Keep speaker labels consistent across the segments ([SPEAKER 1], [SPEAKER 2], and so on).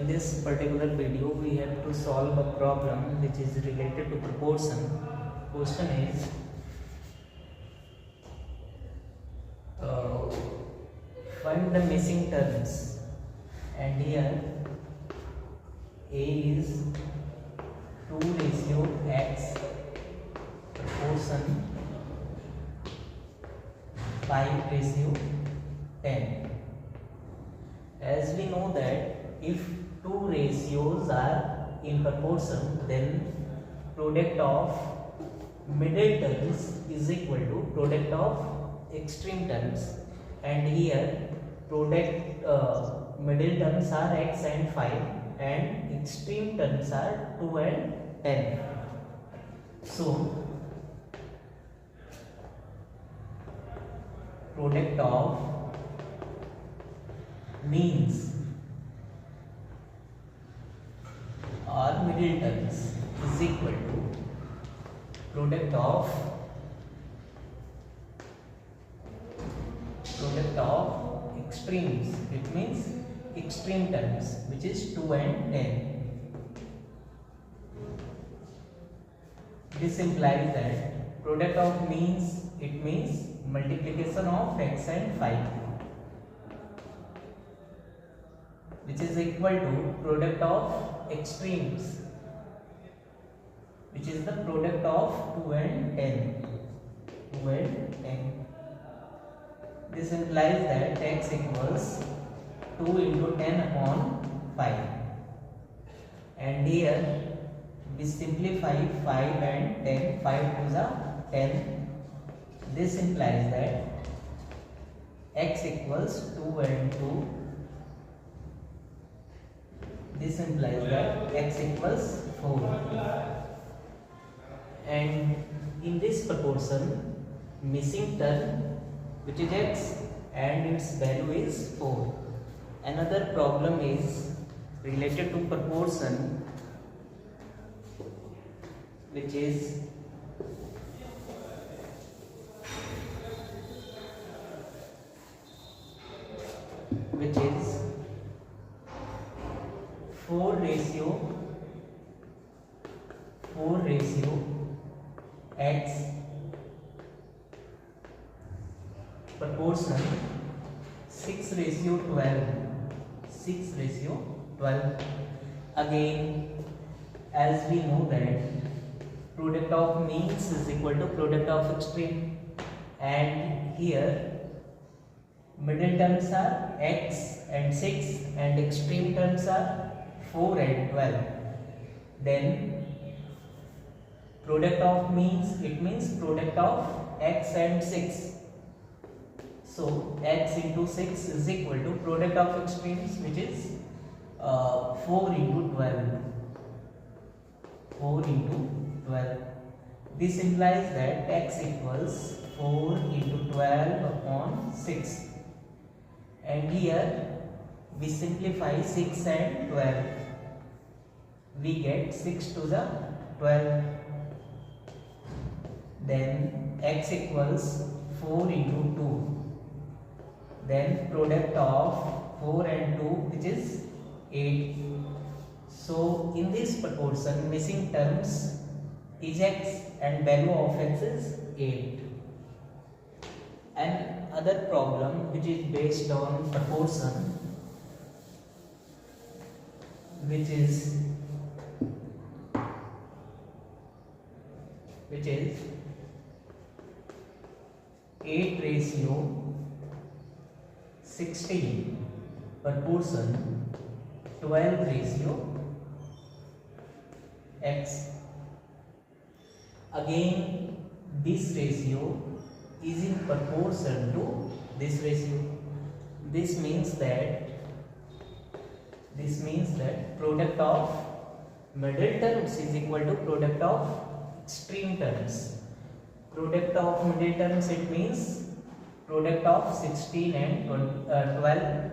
[SPEAKER 1] in this particular video we have to solve a problem which is related to proportion. Question is find the missing terms, and here A is 2:x proportion 5:10. As we know that if two ratios are in proportion, then product of middle terms is equal to product of extreme terms, and here product middle terms are x and 5 and extreme terms are 2 and 10. So product of means or middle terms is equal to product of extremes. It means extreme terms, which is 2 and 10. This implies that product of means, it means multiplication of x and 5, which is equal to product of extremes, which is the product of 2 and 10. 2 and 10. This implies that x equals 2 into 10 upon 5, and here we simplify 5 and 10. 5 to the 10. This implies that x equals 2 and 2. This implies that x equals 4. And in this proportion, missing term, which is x, and its value is 4. Another problem is related to proportion, which is 4:x proportion 6:12. 6:12. Again, as we know that product of means is equal to product of extreme, and here middle terms are x and 6 and extreme terms are 4 and 12. Then product of means, it means product of x and 6. So x into 6 is equal to product of extremes, which is 4 into 12. 4 into 12. This implies that x equals 4 into 12 upon 6. And here we simplify 6 and 12. We get 6 to the 12. Then x equals 4 into 2. Then product of 4 and 2, which is 8. So in this proportion, missing terms is x and value of x is 8. And other problem which is based on proportion, which is 8:16 proportion 12:x. Again, this ratio is in proportion to this ratio. This means that product of middle terms is equal to product of extreme terms. Product of middle terms, it means product of 16 and 12,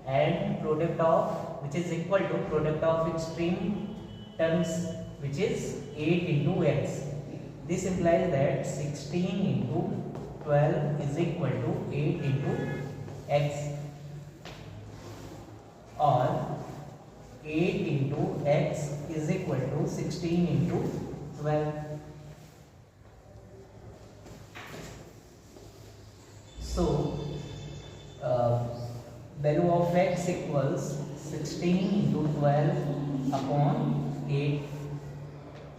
[SPEAKER 1] and product of, which is equal to product of extreme terms, which is 8 into x. This implies that 16 into 12 is equal to 8 into x, or 8 into x is equal to 16 into 12. So value of x equals 16 into 12 upon 8.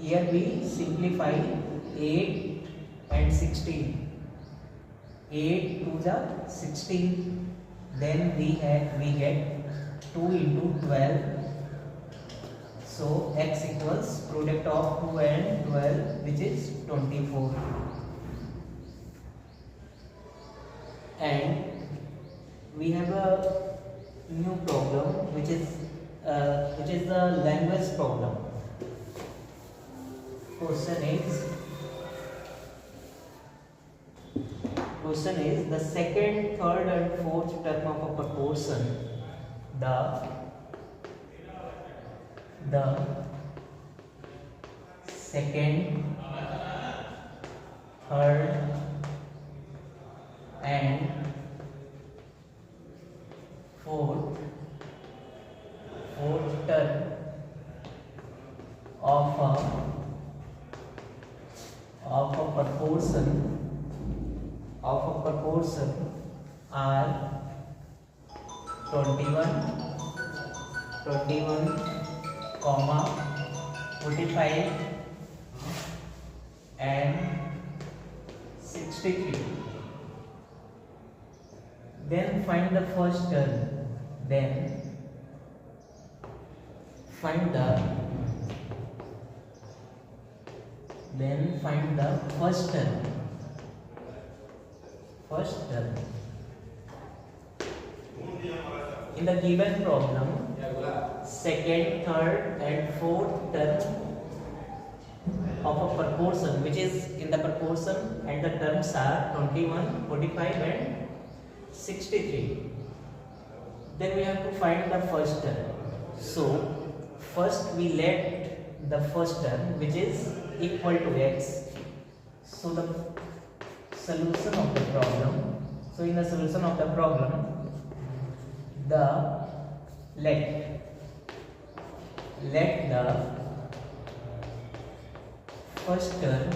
[SPEAKER 1] Here we simplify 8 and 16. 8 to the 16. Then we get 2 into 12. So x equals product of 2 and 12, which is 24. And we have a new problem, which is the language problem. Question is the second, third and fourth term of a proportion. The second, third and fourth term of a proportion are 21, 45 and 63. Then find the first term. Then find the first term. In the given problem, second, third and fourth term of a proportion, which is in the proportion, and the terms are 21, 45 and 63. Then we have to find the first term. So first we let the first term, which is equal to x. So the solution of the problem. So in the solution of the problem, let the first term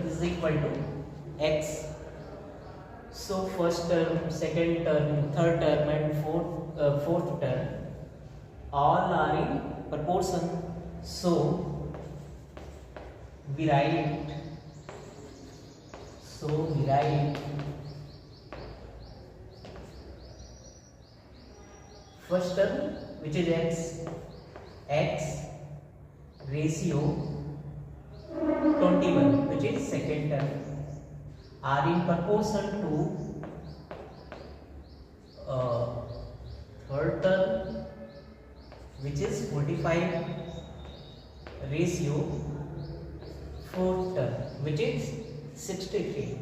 [SPEAKER 1] is equal to x. So first term, second term, third term and fourth term all are in proportion. So we write first term, which is x ratio 21, which is second term, are in proportion to third term, which is 45 ratio fourth term, which is 63.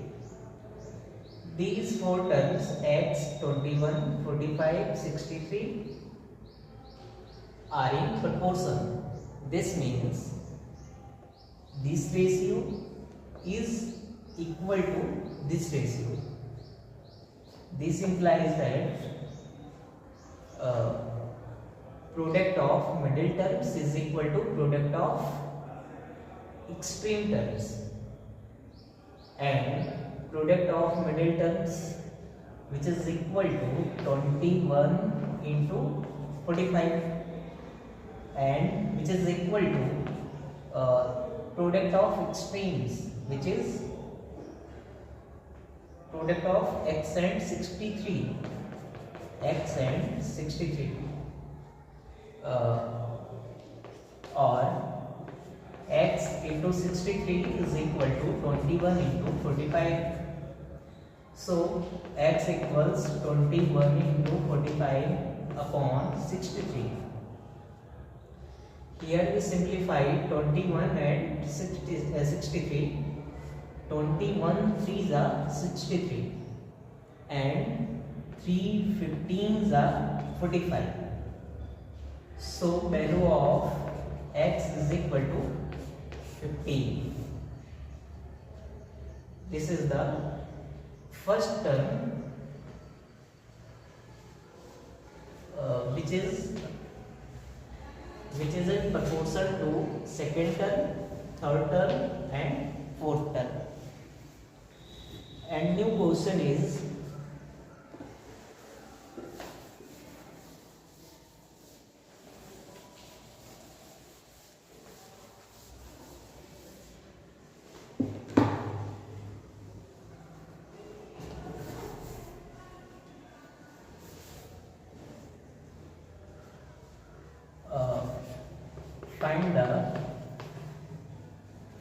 [SPEAKER 1] These four terms x, 21, 45, 63 are in proportion. This means this ratio is equal to this ratio. This implies that product of middle terms is equal to product of extreme terms, and product of middle terms, which is equal to 21 into 45, and which is equal to product of extremes, which is product of x and 63. Or x into 63 is equal to 21 into 45. So x equals 21 into 45 upon 63. Here we simplify 21 and 63. 21 3s are 63 and 3 15s are 45. So value of x is equal to 15. This is the first term second term, third term and fourth term. And new question is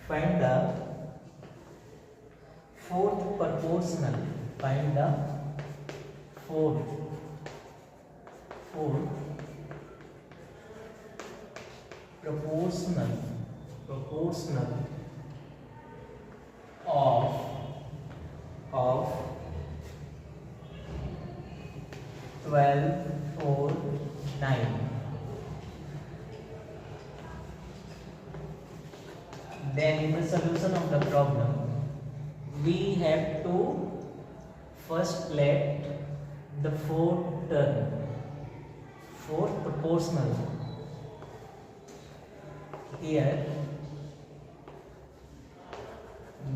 [SPEAKER 1] find the fourth proportional. Find the fourth proportional of 12, 4, 9. Then in the solution of the problem, we have to first let the fourth proportional. Here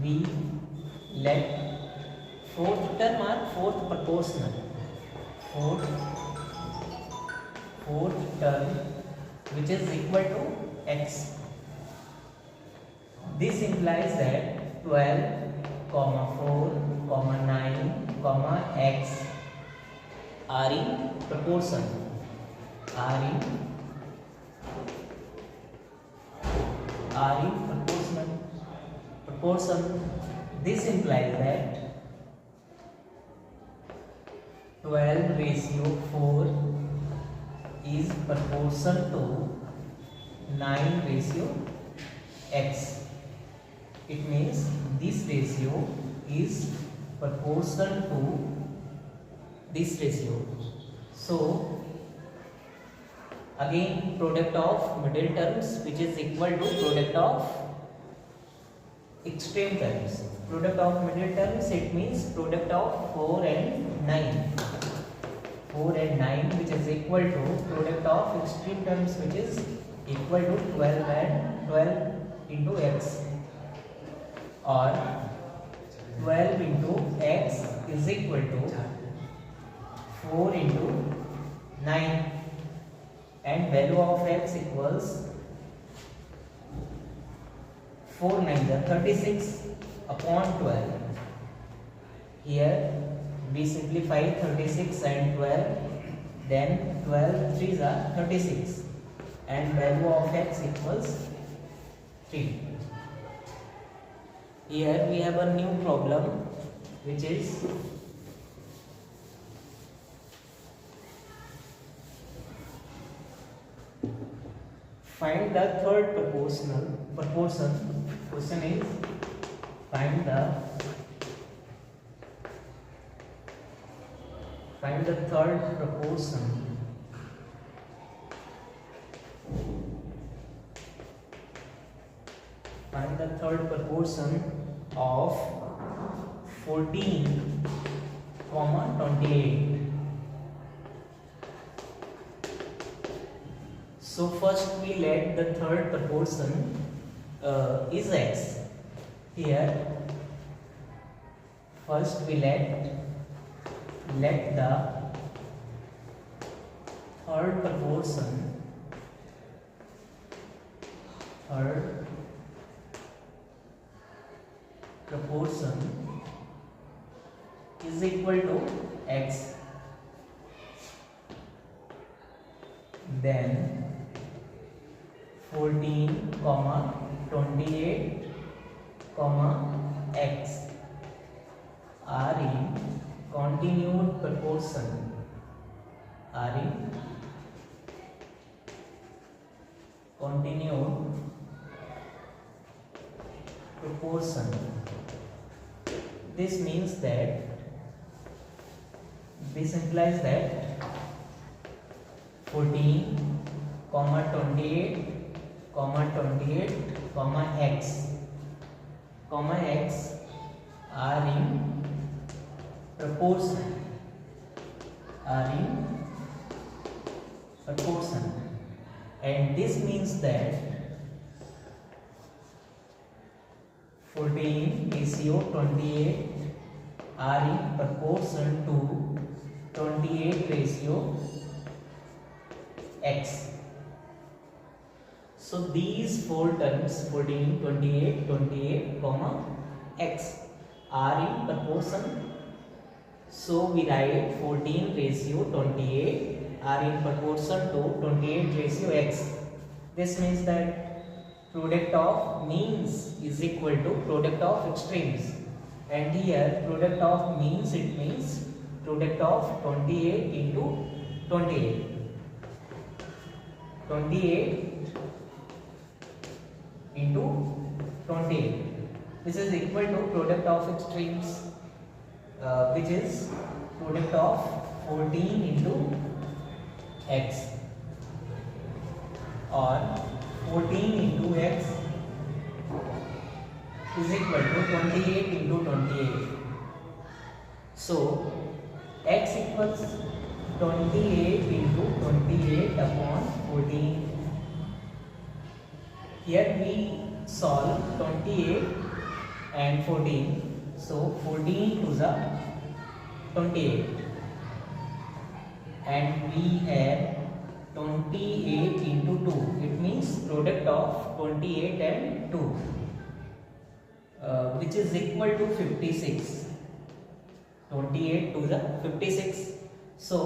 [SPEAKER 1] we let fourth term or fourth proportional. Fourth term which is equal to x. This implies that 12, 4, 9, x are in proportion. This implies that 12 ratio 4 is proportion to 9 ratio x. It means this ratio is proportional to this ratio. So again, product of middle terms which is equal to product of extreme terms. Product of middle terms, it means product of 4 and 9. 4 and 9 which is equal to product of extreme terms which is equal to 12 and 12 into x, or 12 into x is equal to 4 into 9, and value of x equals 4 9 36 upon 12. Here we simplify 36 and 12, then 12 3s are 36, and value of x equals 3. Here we have a new problem which is find the third proportion. Question is find the third proportion of 14, 28. So first we let the third proportion is x. Here first we let the third proportion is equal to x. Then 14, 28, x are in continued proportion. This means that this implies that 14, 28, x are in proportion. And this means that 14 ratio 28 are in proportion to 28 ratio x. So these four terms 14, 28, 28, comma x are in proportion. So we write 14 ratio 28 are in proportion to 28 ratio x. This means that product of means is equal to product of extremes. And here product of means, it means product of 28 into 28. 28 into 28. This is equal to product of extremes, which is product of 14 into x, or 14 into x is equal to 28 into 28. So x equals 28 into 28 upon 14. Here we solve 28 and 14. So 14 to the 28, and we have 28 into 2. It means product of 28 and 2, which is equal to 56. 28 to the 56. So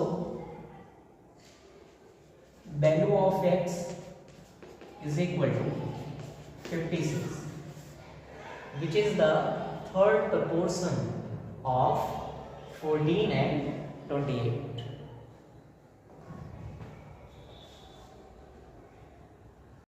[SPEAKER 1] value of x is equal to 56, which is the third proportion of 14 and 28.